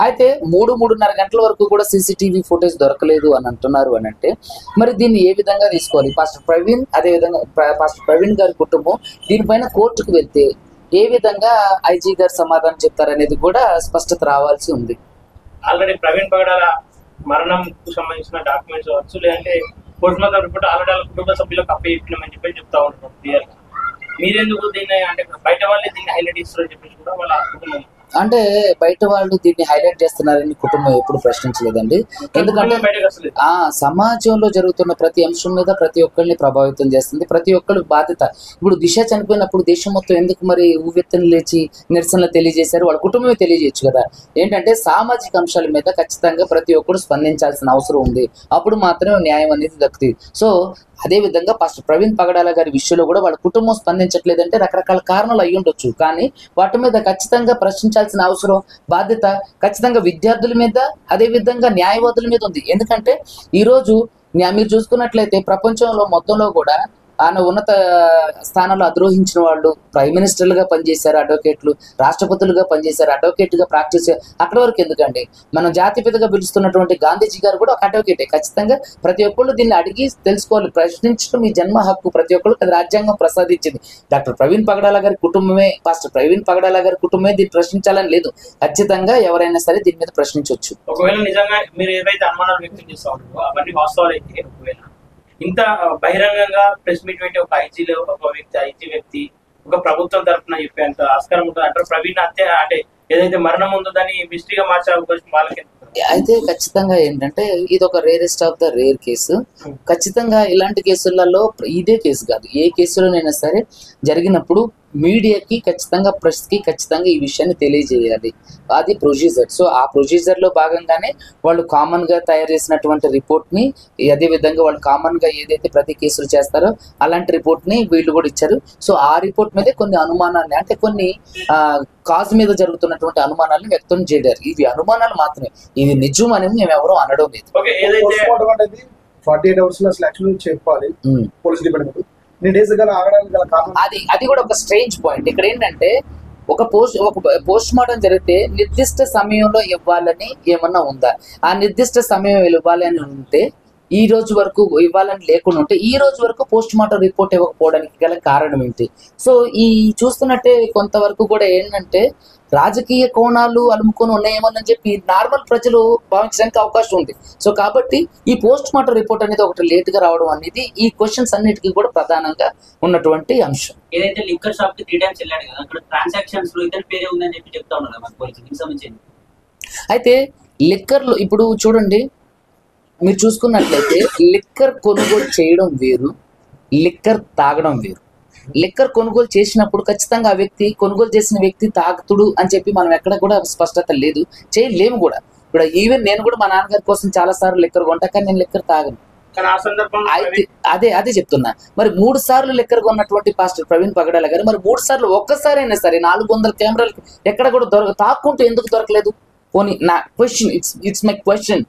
అయితే 3-3:30 గంటల వరకు కూడా సీసీటీవీ ఫుటేజ్ దొరకలేదు అని అంటున్నారు అని అంటే మరి దీన్ని ఏ విధంగా తీసుకోవాలి? పాస్టర్ ప్రవీణ్ అదేవిధంగా పాస్టర్ ప్రవీణ్ గారి కుటుంబం దీనిపైన కోర్టుకు వెళ్తే ఏ విధంగా ఐజీ గారు సమాధానం చెప్తారనేది కూడా స్పష్టత రావాల్సి ఉంది. ఆల్రెడీ ప్రవీణ్ పగడాల మరణంకు సంబంధించిన డాక్యుమెంట్స్ వచ్చు, లేదంటే పోస్ట్ మార్టం రిపోర్ట్ ఆల్రెడీ వాళ్ళ కుటుంబ సభ్యులకు అప్పచెప్పినామని చెప్పి చెప్తా ఉంటారు క్లియర్గా. మీరెందుకు దీన్ని అంటే బయట వాళ్ళే దీన్ని హైలైట్ ఇస్తారని చెప్పేసి కూడా వాళ్ళ కుటుంబం అంటే బయట వాళ్ళు దీన్ని హైలైట్ చేస్తున్నారని కుటుంబం ఎప్పుడు ప్రశ్నించలేదండి. ఎందుకంటే సమాజంలో జరుగుతున్న ప్రతి అంశం మీద ప్రతి ఒక్కరిని ప్రభావితం చేస్తుంది, ప్రతి ఒక్కరు బాధ్యత. ఇప్పుడు దిశ చనిపోయినప్పుడు దేశం మొత్తం ఎందుకు మరి ఉవ్వెత్తున లేచి నిరసనలు తెలియజేశారు? వాళ్ళ కుటుంబమే తెలియజేయచ్చు కదా. ఏంటంటే సామాజిక అంశాల మీద ఖచ్చితంగా ప్రతి ఒక్కరు స్పందించాల్సిన అవసరం ఉంది, అప్పుడు మాత్రమే న్యాయం అనేది దక్కుతుంది. సో అదేవిధంగా పాస్టర్ ప్రవీణ్ పగడాల గారి విషయంలో కూడా వాళ్ళ కుటుంబం స్పందించట్లేదంటే రకరకాల కారణాలు అయ్యి ఉండొచ్చు, కానీ వాటి మీద ఖచ్చితంగా ప్రశ్నించాల్సిన అవసరం బాధ్యత ఖచ్చితంగా విద్యార్థుల మీద అదేవిధంగా న్యాయవాదుల మీద ఉంది. ఎందుకంటే ఈరోజు మీరు చూసుకున్నట్లయితే ప్రపంచంలో మొత్తంలో కూడా ఆయన ఉన్నత స్థానంలో అధిరోహించిన వాళ్ళు ప్రైమ్ మినిస్టర్లుగా పనిచేశారు, అడ్వకేట్లు రాష్ట్రపతులుగా పనిచేశారు, అడ్వకేట్గా ప్రాక్టీస్ అక్కడి వరకు ఎందుకండి. మనం జాతిపితగా పిలుస్తున్నటువంటి గాంధీజీ గారు కూడా ఒక అడ్వకేటే. ఖచ్చితంగా ప్రతి ఒక్కళ్ళు దీన్ని అడిగి తెలుసుకోవాలి, ప్రశ్నించడం మీ జన్మ హక్కు, ప్రతి ఒక్కళ్ళు అది రాజ్యాంగం ప్రసాదించింది. డాక్టర్ ప్రవీణ్ పగడాల గారి కుటుంబమే, పాస్టర్ ప్రవీణ్ పగడాల గారి కుటుంబమే దీన్ని ప్రశ్నించాలని లేదు. ఖచ్చితంగా ఎవరైనా సరే దీని మీద ప్రశ్నించవచ్చు. ఒకవేళ నిజంగా మీరు ఏవైతే అనుమానాలు వ్యక్తం చేస్తా ఉంటారో అవన్నీ వాస్తవాలు అయితే ఒకవేళ ఇంత బహిరంగంగా ప్రెస్ మీట్ పెట్టి ఒక ఐజీ వ్యక్తి ఒక ప్రభుత్వం తరఫున చెప్పేంత ఆస్కారం ఉంటుంది అంటారు. ప్రవీణ్ హత్య అంటే ఏదైతే మరణం ఉందో దాన్ని మిస్టరీగా మార్చే అవకాశం వాళ్ళకి అయితే ఖచ్చితంగా ఏంటంటే ఇది ఒక rarest of the rare case. ఖచ్చితంగా ఇలాంటి కేసులలో ఇదే కేసు కాదు, ఏ కేసులోనైనా సరే జరిగినప్పుడు మీడియాకి ఖచ్చితంగా ప్రెస్కి ఖచ్చితంగా ఈ విషయాన్ని తెలియజేయాలి, అది ప్రొసీజర్. సో ఆ ప్రొసీజర్లో భాగంగానే వాళ్ళు కామన్గా తయారు చేసినటువంటి రిపోర్ట్ని, అదేవిధంగా వాళ్ళు కామన్గా ఏదైతే ప్రతి కేసులు చేస్తారో అలాంటి రిపోర్ట్ని వీళ్ళు కూడా ఇచ్చారు. సో ఆ రిపోర్ట్ మీదే కొన్ని అనుమానాన్ని అంటే కొన్ని కాజ్ మీద జరుగుతున్నటువంటి అనుమానాలను వ్యక్తం చేయడారు. ఇవి అనుమానాలు మాత్రమే, ఇది నిజం అని మేము ఎవరో అనడం లేదు. 48 hours చెప్పాలి పోలీస్ డిపార్ట్మెంట్. అది కూడా ఒక స్ట్రేంజ్ పాయింట్. ఇక్కడ ఏంటంటే ఒక పోస్ట్ మార్టం జరిగితే నిర్దిష్ట సమయంలో ఇవ్వాలని ఏమన్నా ఉందా? ఆ నిర్దిష్ట సమయం ఇవ్వాలి అని ఉంటే ఈ రోజు వరకు ఇవ్వాలని లేకుండా ఉంటే ఈ రోజు వరకు పోస్ట్ మార్టం రిపోర్ట్ ఇవ్వకపోవడానికి గల కారణం ఏంటి? సో ఈ చూస్తున్నట్టే కొంతవరకు కూడా ఏంటంటే రాజకీయ కోణాలు అలుముకొని ఉన్నాయేమోనని చెప్పి నార్మల్ ప్రజలు భావించడానికి అవకాశం ఉంది. సో కాబట్టి ఈ పోస్ట్ మార్టం రిపోర్ట్ అనేది ఒకటి లేట్గా రావడం అనేది ఈ క్వశ్చన్స్ అన్నిటికీ కూడా ప్రధానంగా ఉన్నటువంటి అంశం. ఏదైతే లిక్కర్ షాప్ కి 3 times వెళ్ళాడు కదా, అక్కడ ట్రాన్సాక్షన్స్ లో ఇతని పేరే ఉందని చెప్పి చెప్తా ఉన్నారు మన పోలీసులకు సంబంధించి. అయితే లిక్కర్లో ఇప్పుడు చూడండి, మీరు చూసుకున్నట్లయితే లిక్కర్ కొనుగోలు చేయడం వేరు, లిక్కర్ తాగడం వేరు. లిక్కర్ కొనుగోలు చేసినప్పుడు ఖచ్చితంగా ఆ వ్యక్తి కొనుగోలు చేసిన వ్యక్తి తాగుతుడు అని చెప్పి మనం ఎక్కడ కూడా స్పష్టత లేదు, చేయలేము కూడా. ఇప్పుడు ఈవెన్ నేను కూడా మా నాన్నగారి కోసం చాలా సార్లు లిక్కర్ కొంటా, కానీ నేను లిక్కర్ తాగను. అదే చెప్తున్నా. మరి 3 సార్లు లిక్కర్ కొన్నటువంటి పాస్టర్ ప్రవీణ్ పగడాల గారు మరి 3 సార్లు ఒక్కసారైనా సరే 400 కెమెరాలు ఎక్కడ కూడా తాక్కుంటూ ఎందుకు దొరకలేదు? పోనీ నా క్వశ్చన్, ఇట్స్ మై క్వశ్చన్.